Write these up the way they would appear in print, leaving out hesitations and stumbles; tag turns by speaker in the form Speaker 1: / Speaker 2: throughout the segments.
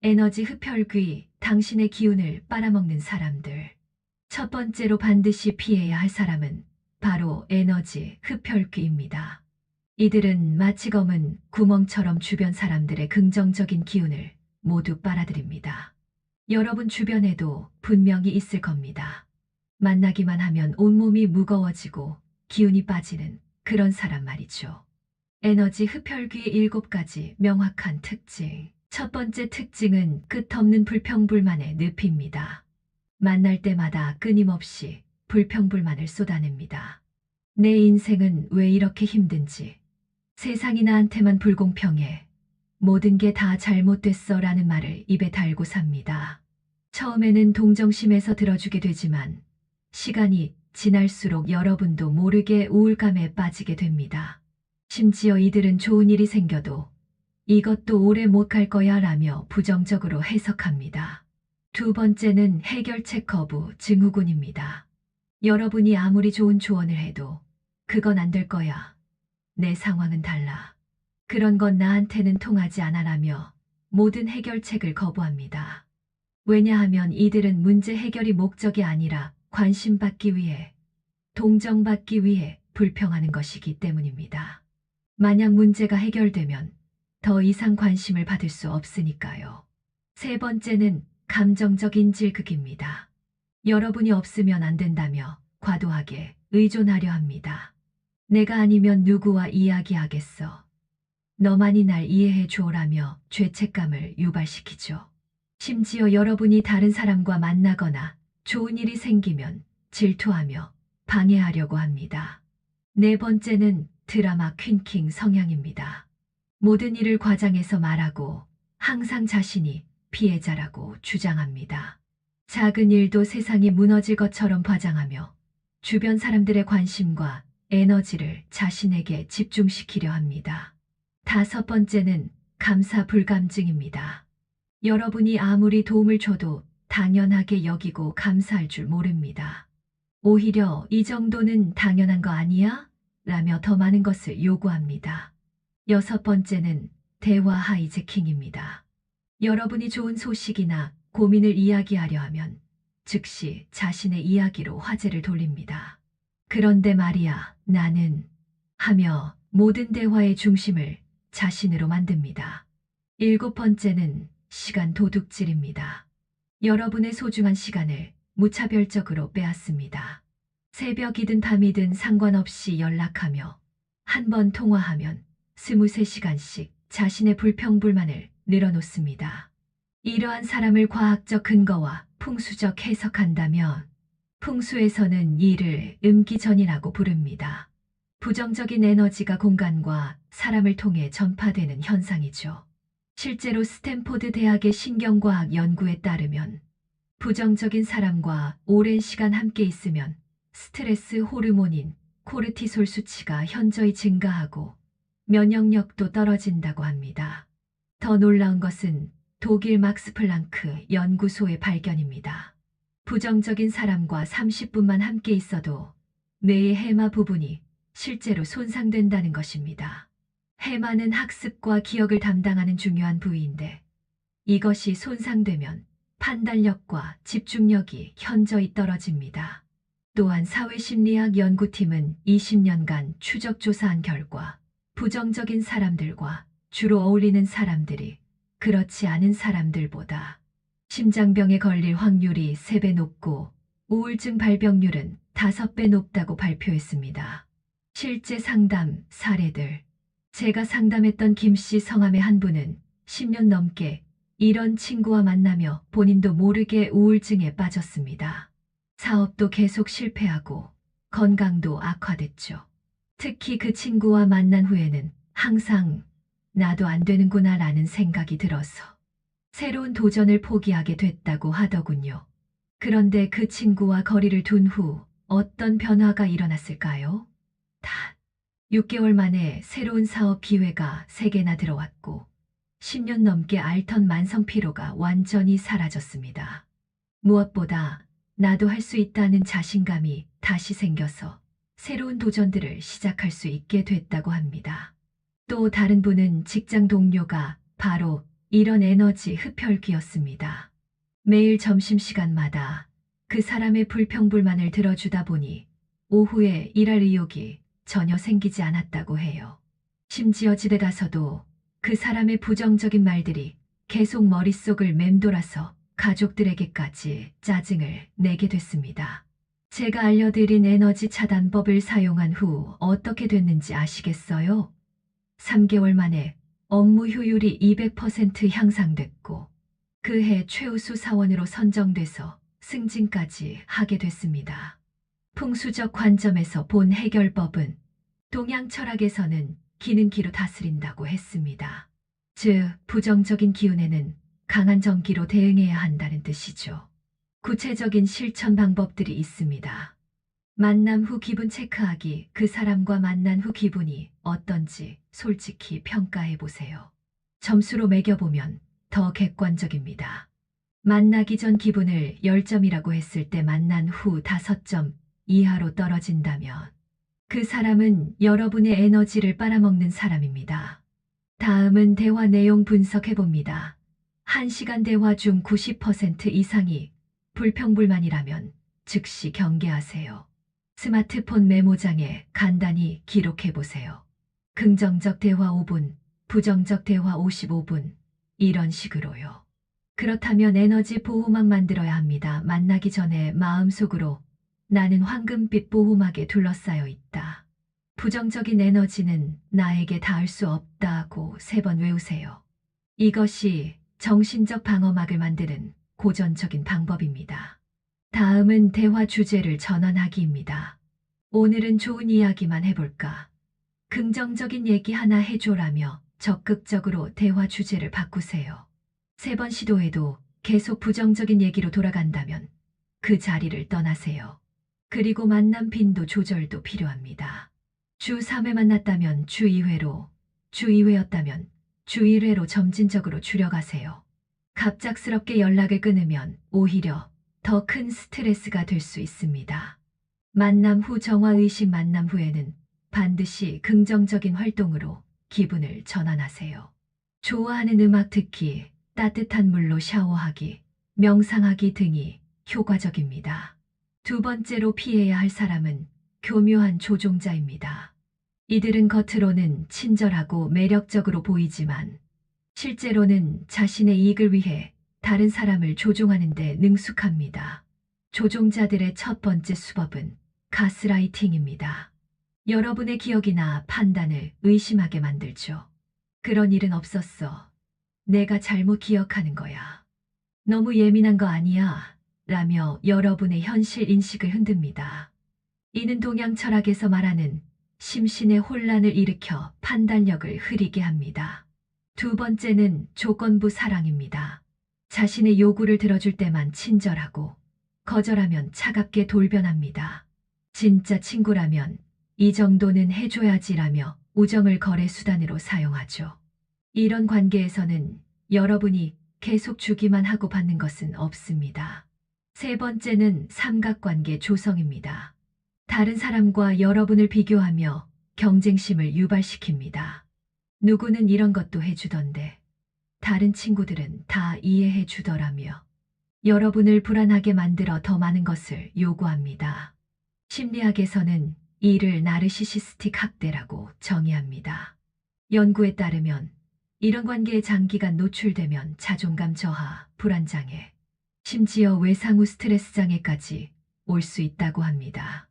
Speaker 1: 에너지 흡혈귀, 당신의 기운을 빨아먹는 사람들. 첫 번째로 반드시 피해야 할 사람은 바로 에너지 흡혈귀입니다. 이들은 마치 검은 구멍처럼 주변 사람들의 긍정적인 기운을 모두 빨아들입니다. 여러분 주변에도 분명히 있을 겁니다. 만나기만 하면 온몸이 무거워지고 기운이 빠지는 그런 사람 말이죠. 에너지 흡혈귀의 7가지 명확한 특징. 첫 번째 특징은 끝없는 불평불만의 늪입니다. 만날 때마다 끊임없이 불평불만을 쏟아냅니다. 내 인생은 왜 이렇게 힘든지, 세상이 나한테만 불공평해, 모든 게 다 잘못됐어 라는 말을 입에 달고 삽니다. 처음에는 동정심에서 들어주게 되지만 시간이 지날수록 여러분도 모르게 우울감에 빠지게 됩니다. 심지어 이들은 좋은 일이 생겨도 이것도 오래 못 갈 거야 라며 부정적으로 해석합니다. 두 번째는 해결책 거부 증후군입니다. 여러분이 아무리 좋은 조언을 해도 그건 안 될 거야. 내 상황은 달라. 그런 건 나한테는 통하지 않아라며 모든 해결책을 거부합니다. 왜냐하면 이들은 문제 해결이 목적이 아니라 관심받기 위해, 동정받기 위해 불평하는 것이기 때문입니다. 만약 문제가 해결되면 더 이상 관심을 받을 수 없으니까요. 세 번째는 감정적인 질극입니다. 여러분이 없으면 안 된다며 과도하게 의존하려 합니다. 내가 아니면 누구와 이야기하겠어. 너만이 날 이해해 줘라며 죄책감을 유발시키죠. 심지어 여러분이 다른 사람과 만나거나 좋은 일이 생기면 질투하며 방해하려고 합니다. 네 번째는 드라마 퀸킹 성향입니다. 모든 일을 과장해서 말하고 항상 자신이 피해자라고 주장합니다. 작은 일도 세상이 무너질 것처럼 과장하며 주변 사람들의 관심과 에너지를 자신에게 집중시키려 합니다. 다섯 번째는 감사 불감증입니다. 여러분이 아무리 도움을 줘도 당연하게 여기고 감사할 줄 모릅니다. 오히려 이 정도는 당연한 거 아니야? 라며 더 많은 것을 요구합니다. 여섯 번째는 대화 하이제킹입니다. 여러분이 좋은 소식이나 고민을 이야기하려 하면 즉시 자신의 이야기로 화제를 돌립니다. 그런데 말이야, 나는 하며 모든 대화의 중심을 자신으로 만듭니다. 일곱 번째는 시간 도둑질입니다. 여러분의 소중한 시간을 무차별적으로 빼앗습니다. 새벽이든 밤이든 상관없이 연락하며 한 번 통화하면 23시간씩 자신의 불평불만을 늘어놓습니다. 이러한 사람을 과학적 근거와 풍수적 해석한다면 풍수에서는 이를 음기전이라고 부릅니다. 부정적인 에너지가 공간과 사람을 통해 전파되는 현상이죠. 실제로 스탠포드 대학의 신경과학 연구에 따르면 부정적인 사람과 오랜 시간 함께 있으면 스트레스 호르몬인 코르티솔 수치가 현저히 증가하고 면역력도 떨어진다고 합니다. 더 놀라운 것은 독일 막스 플랑크 연구소의 발견입니다. 부정적인 사람과 30분만 함께 있어도 뇌의 해마 부분이 실제로 손상된다는 것입니다. 해마는 학습과 기억을 담당하는 중요한 부위인데 이것이 손상되면 판단력과 집중력이 현저히 떨어집니다. 또한 사회심리학 연구팀은 20년간 추적 조사한 결과 부정적인 사람들과 주로 어울리는 사람들이 그렇지 않은 사람들보다 심장병에 걸릴 확률이 3배 높고 우울증 발병률은 5배 높다고 발표했습니다. 실제 상담 사례들. 제가 상담했던 김씨 성함의 한 분은 10년 넘게 이런 친구와 만나며 본인도 모르게 우울증에 빠졌습니다. 사업도 계속 실패하고 건강도 악화됐죠. 특히 그 친구와 만난 후에는 항상 나도 안 되는구나 라는 생각이 들어서 새로운 도전을 포기하게 됐다고 하더군요. 그런데 그 친구와 거리를 둔 후 어떤 변화가 일어났을까요? 단 6개월 만에 새로운 사업 기회가 3개나 들어왔고 10년 넘게 앓던 만성 피로가 완전히 사라졌습니다. 무엇보다 나도 할 수 있다는 자신감이 다시 생겨서 새로운 도전들을 시작할 수 있게 됐다고 합니다. 또 다른 분은 직장 동료가 바로 이런 에너지 흡혈귀였습니다. 매일 점심시간마다 그 사람의 불평불만을 들어주다 보니 오후에 일할 의욕이 전혀 생기지 않았다고 해요. 심지어 집에 가서도 그 사람의 부정적인 말들이 계속 머릿속을 맴돌아서 가족들에게까지 짜증을 내게 됐습니다. 제가 알려드린 에너지 차단법을 사용한 후 어떻게 됐는지 아시겠어요? 3개월 만에 업무 효율이 200% 향상됐고 그해 최우수 사원으로 선정돼서 승진까지 하게 됐습니다. 풍수적 관점에서 본 해결법은 동양 철학에서는 기능기로 다스린다고 했습니다. 즉, 부정적인 기운에는 강한 정기로 대응해야 한다는 뜻이죠. 구체적인 실천 방법들이 있습니다. 만남 후 기분 체크하기. 그 사람과 만난 후 기분이 어떤지 솔직히 평가해 보세요. 점수로 매겨보면 더 객관적입니다. 만나기 전 기분을 10점이라고 했을 때 만난 후 5점 이하로 떨어진다면 그 사람은 여러분의 에너지를 빨아먹는 사람입니다. 다음은 대화 내용 분석해 봅니다. 1시간 대화 중 90% 이상이 불평불만이라면 즉시 경계하세요. 스마트폰 메모장에 간단히 기록해 보세요. 긍정적 대화 5분, 부정적 대화 55분, 이런 식으로요. 그렇다면 에너지 보호막 만들어야 합니다. 만나기 전에 마음속으로 나는 황금빛 보호막에 둘러싸여 있다. 부정적인 에너지는 나에게 닿을 수 없다고 3번 외우세요. 이것이 정신적 방어막을 만드는 고전적인 방법입니다. 다음은 대화 주제를 전환하기입니다. 오늘은 좋은 이야기만 해볼까? 긍정적인 얘기 하나 해줘라며 적극적으로 대화 주제를 바꾸세요. 3번 시도해도 계속 부정적인 얘기로 돌아간다면 그 자리를 떠나세요. 그리고 만남 빈도 조절도 필요합니다. 주 3회 만났다면 주 2회로, 주 2회였다면 주 1회로 점진적으로 줄여가세요. 갑작스럽게 연락을 끊으면 오히려 더 큰 스트레스가 될 수 있습니다. 만남 후 정화의식. 만남 후에는 반드시 긍정적인 활동으로 기분을 전환하세요. 좋아하는 음악 듣기, 따뜻한 물로 샤워하기, 명상하기 등이 효과적입니다. 2번째로 피해야 할 사람은 교묘한 조종자입니다. 이들은 겉으로는 친절하고 매력적으로 보이지만 실제로는 자신의 이익을 위해 다른 사람을 조종하는 데 능숙합니다. 조종자들의 첫 번째 수법은 가스라이팅입니다. 여러분의 기억이나 판단을 의심하게 만들죠. 그런 일은 없었어. 내가 잘못 기억하는 거야. 너무 예민한 거 아니야? 라며 여러분의 현실 인식을 흔듭니다. 이는 동양 철학에서 말하는 심신의 혼란을 일으켜 판단력을 흐리게 합니다. 2번째는 조건부 사랑입니다. 자신의 요구를 들어줄 때만 친절하고 거절하면 차갑게 돌변합니다. 진짜 친구라면 이 정도는 해줘야지라며 우정을 거래 수단으로 사용하죠. 이런 관계에서는 여러분이 계속 주기만 하고 받는 것은 없습니다. 3번째는 삼각관계 조성입니다. 다른 사람과 여러분을 비교하며 경쟁심을 유발시킵니다. 누구는 이런 것도 해주던데 다른 친구들은 다 이해해 주더라며 여러분을 불안하게 만들어 더 많은 것을 요구합니다. 심리학에서는 이를 나르시시스틱 학대라고 정의합니다. 연구에 따르면 이런 관계에 장기간 노출되면 자존감 저하, 불안장애, 심지어 외상 후 스트레스 장애까지 올 수 있다고 합니다.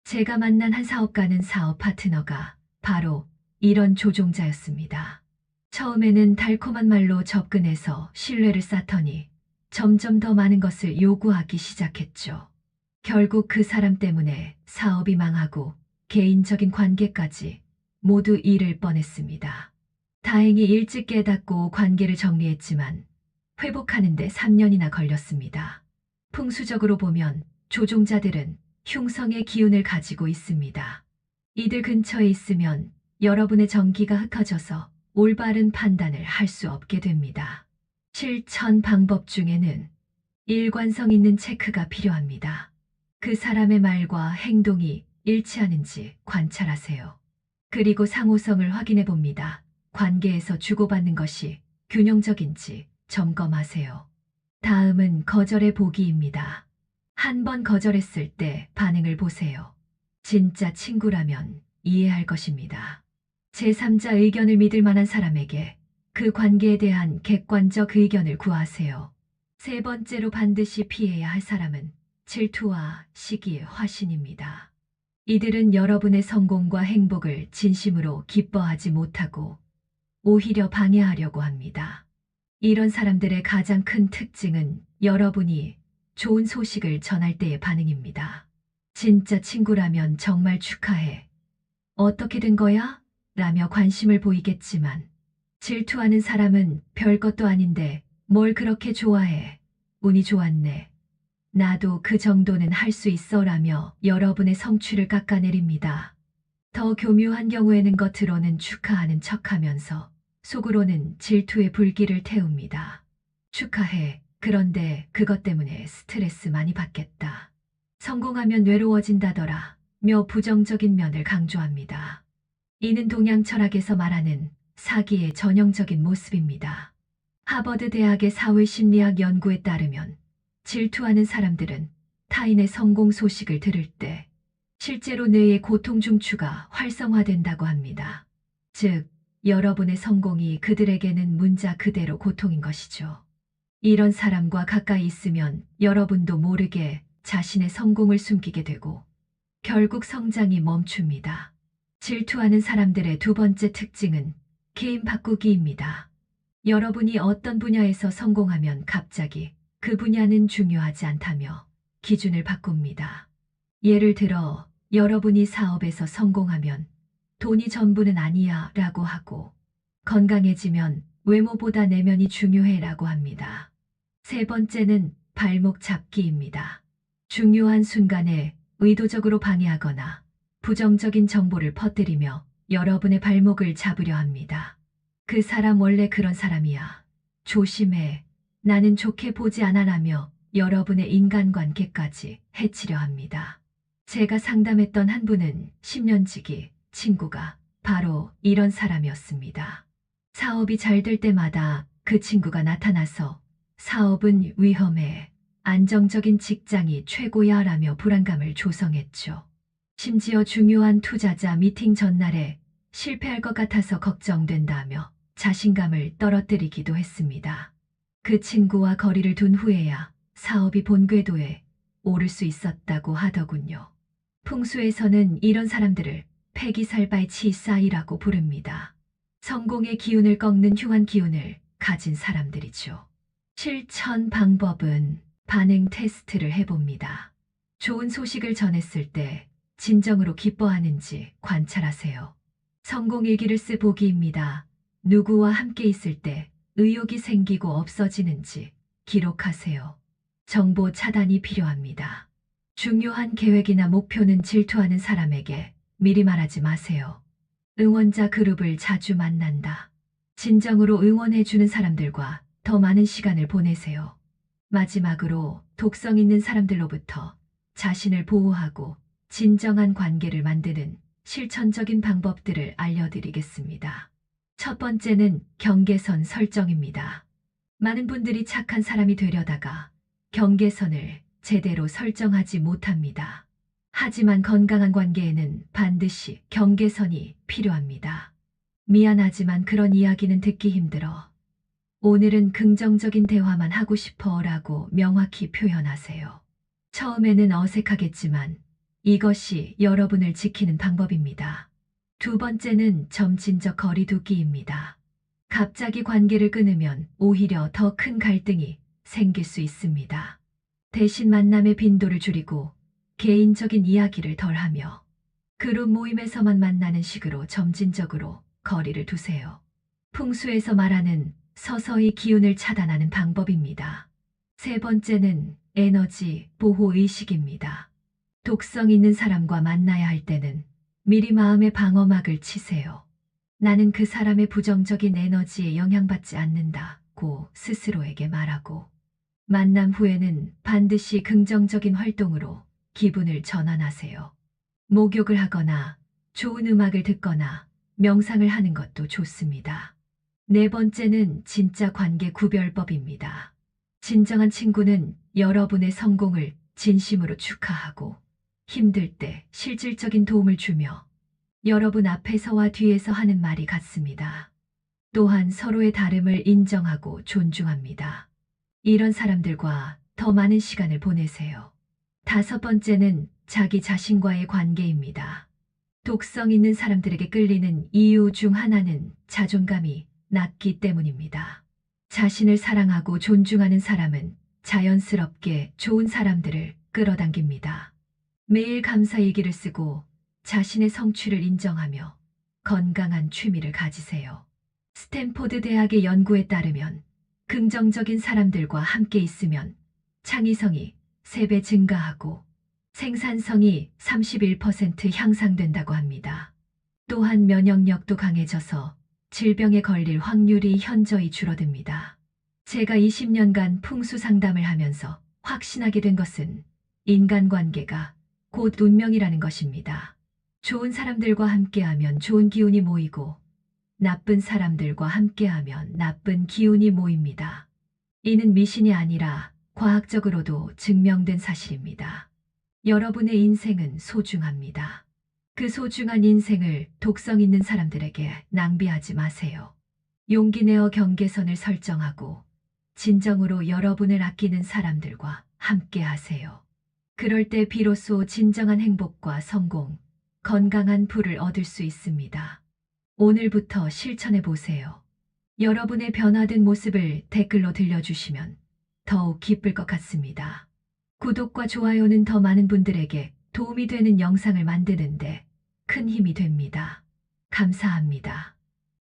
Speaker 1: 제가 만난 한 사업가는 사업 파트너가 바로 이런 조종자였습니다. 처음에는 달콤한 말로 접근해서 신뢰를 쌓더니 점점 더 많은 것을 요구하기 시작했죠. 결국 그 사람 때문에 사업이 망하고 개인적인 관계까지 모두 잃을 뻔했습니다. 다행히 일찍 깨닫고 관계를 정리했지만 회복하는 데 3년이나 걸렸습니다. 풍수적으로 보면 조종자들은 흉성의 기운을 가지고 있습니다. 이들 근처에 있으면 여러분의 정기가 흩어져서 올바른 판단을 할 수 없게 됩니다. 실천 방법 중에는 일관성 있는 체크가 필요합니다. 그 사람의 말과 행동이 일치하는지 관찰하세요. 그리고 상호성을 확인해 봅니다. 관계에서 주고받는 것이 균형적인지 점검하세요. 다음은 거절의 보기입니다. 한 번 거절했을 때 반응을 보세요. 진짜 친구라면 이해할 것입니다. 제3자 의견을 믿을 만한 사람에게 그 관계에 대한 객관적 의견을 구하세요. 세 번째로 반드시 피해야 할 사람은 질투와 시기의 화신입니다. 이들은 여러분의 성공과 행복을 진심으로 기뻐하지 못하고 오히려 방해하려고 합니다. 이런 사람들의 가장 큰 특징은 여러분이 좋은 소식을 전할 때의 반응입니다. 진짜 친구라면 정말 축하해. 어떻게 된 거야? 라며 관심을 보이겠지만 질투하는 사람은 별것도 아닌데 뭘 그렇게 좋아해. 운이 좋았네. 나도 그 정도는 할 수 있어 라며 여러분의 성취를 깎아내립니다. 더 교묘한 경우에는 겉으로는 축하하는 척하면서 속으로는 질투의 불길을 태웁니다. 축하해. 그런데 그것 때문에 스트레스 많이 받겠다. 성공하면 외로워진다더라. 며 부정적인 면을 강조합니다. 이는 동양 철학에서 말하는 사기의 전형적인 모습입니다. 하버드 대학의 사회심리학 연구에 따르면 질투하는 사람들은 타인의 성공 소식을 들을 때 실제로 뇌의 고통 중추가 활성화된다고 합니다. 즉, 여러분의 성공이 그들에게는 문자 그대로 고통인 것이죠. 이런 사람과 가까이 있으면 여러분도 모르게 자신의 성공을 숨기게 되고 결국 성장이 멈춥니다. 질투하는 사람들의 두 번째 특징은 게임 바꾸기입니다. 여러분이 어떤 분야에서 성공하면 갑자기 그 분야는 중요하지 않다며 기준을 바꿉니다. 예를 들어 여러분이 사업에서 성공하면 돈이 전부는 아니야 라고 하고 건강해지면 외모보다 내면이 중요해 라고 합니다. 세 번째는 발목 잡기입니다. 중요한 순간에 의도적으로 방해하거나 부정적인 정보를 퍼뜨리며 여러분의 발목을 잡으려 합니다. 그 사람 원래 그런 사람이야. 조심해. 나는 좋게 보지 않아 라며 여러분의 인간관계까지 해치려 합니다. 제가 상담했던 한 분은 10년 지기 친구가 바로 이런 사람이었습니다. 사업이 잘 될 때마다 그 친구가 나타나서 사업은 위험해. 안정적인 직장이 최고야 라며 불안감을 조성했죠. 심지어 중요한 투자자 미팅 전날에 실패할 것 같아서 걱정된다며 자신감을 떨어뜨리기도 했습니다. 그 친구와 거리를 둔 후에야 사업이 본 궤도에 오를 수 있었다고 하더군요. 풍수에서는 이런 사람들을 패기살발치사이라고 부릅니다. 성공의 기운을 꺾는 흉한 기운을 가진 사람들이죠. 실천 방법은 반응 테스트를 해봅니다. 좋은 소식을 전했을 때 진정으로 기뻐하는지 관찰하세요. 성공 일기를 쓰보기입니다. 누구와 함께 있을 때 의욕이 생기고 없어지는지 기록하세요. 정보 차단이 필요합니다. 중요한 계획이나 목표는 질투하는 사람에게 미리 말하지 마세요. 응원자 그룹을 자주 만난다. 진정으로 응원해주는 사람들과 더 많은 시간을 보내세요. 마지막으로 독성 있는 사람들로부터 자신을 보호하고 진정한 관계를 만드는 실천적인 방법들을 알려드리겠습니다. 첫 번째는 경계선 설정입니다. 많은 분들이 착한 사람이 되려다가 경계선을 제대로 설정하지 못합니다. 하지만 건강한 관계에는 반드시 경계선이 필요합니다. 미안하지만 그런 이야기는 듣기 힘들어. 오늘은 긍정적인 대화만 하고 싶어 라고 명확히 표현하세요. 처음에는 어색하겠지만 이것이 여러분을 지키는 방법입니다. 두 번째는 점진적 거리두기입니다. 갑자기 관계를 끊으면 오히려 더 큰 갈등이 생길 수 있습니다. 대신 만남의 빈도를 줄이고 개인적인 이야기를 덜하며 그룹 모임에서만 만나는 식으로 점진적으로 거리를 두세요. 풍수에서 말하는 서서히 기운을 차단하는 방법입니다. 세 번째는 에너지 보호 의식입니다. 독성 있는 사람과 만나야 할 때는 미리 마음의 방어막을 치세요. 나는 그 사람의 부정적인 에너지에 영향받지 않는다고 스스로에게 말하고 만남 후에는 반드시 긍정적인 활동으로 기분을 전환하세요. 목욕을 하거나 좋은 음악을 듣거나 명상을 하는 것도 좋습니다. 네 번째는 진짜 관계 구별법입니다. 진정한 친구는 여러분의 성공을 진심으로 축하하고 힘들 때 실질적인 도움을 주며 여러분 앞에서와 뒤에서 하는 말이 같습니다. 또한 서로의 다름을 인정하고 존중합니다. 이런 사람들과 더 많은 시간을 보내세요. 다섯 번째는 자기 자신과의 관계입니다. 독성 있는 사람들에게 끌리는 이유 중 하나는 자존감이 낮기 때문입니다. 자신을 사랑하고 존중하는 사람은 자연스럽게 좋은 사람들을 끌어당깁니다. 매일 감사 일기를 쓰고 자신의 성취를 인정하며 건강한 취미를 가지세요. 스탠포드 대학의 연구에 따르면 긍정적인 사람들과 함께 있으면 창의성이 3배 증가하고 생산성이 31% 향상된다고 합니다. 또한 면역력도 강해져서 질병에 걸릴 확률이 현저히 줄어듭니다. 제가 20년간 풍수 상담을 하면서 확신하게 된 것은 인간관계가 곧 운명이라는 것입니다. 좋은 사람들과 함께하면 좋은 기운이 모이고 나쁜 사람들과 함께하면 나쁜 기운이 모입니다. 이는 미신이 아니라 과학적으로도 증명된 사실입니다. 여러분의 인생은 소중합니다. 그 소중한 인생을 독성 있는 사람들에게 낭비하지 마세요. 용기 내어 경계선을 설정하고 진정으로 여러분을 아끼는 사람들과 함께 하세요. 그럴 때 비로소 진정한 행복과 성공, 건강한 부를 얻을 수 있습니다. 오늘부터 실천해 보세요. 여러분의 변화된 모습을 댓글로 들려주시면 더욱 기쁠 것 같습니다. 구독과 좋아요는 더 많은 분들에게 도움이 되는 영상을 만드는데 큰 힘이 됩니다. 감사합니다.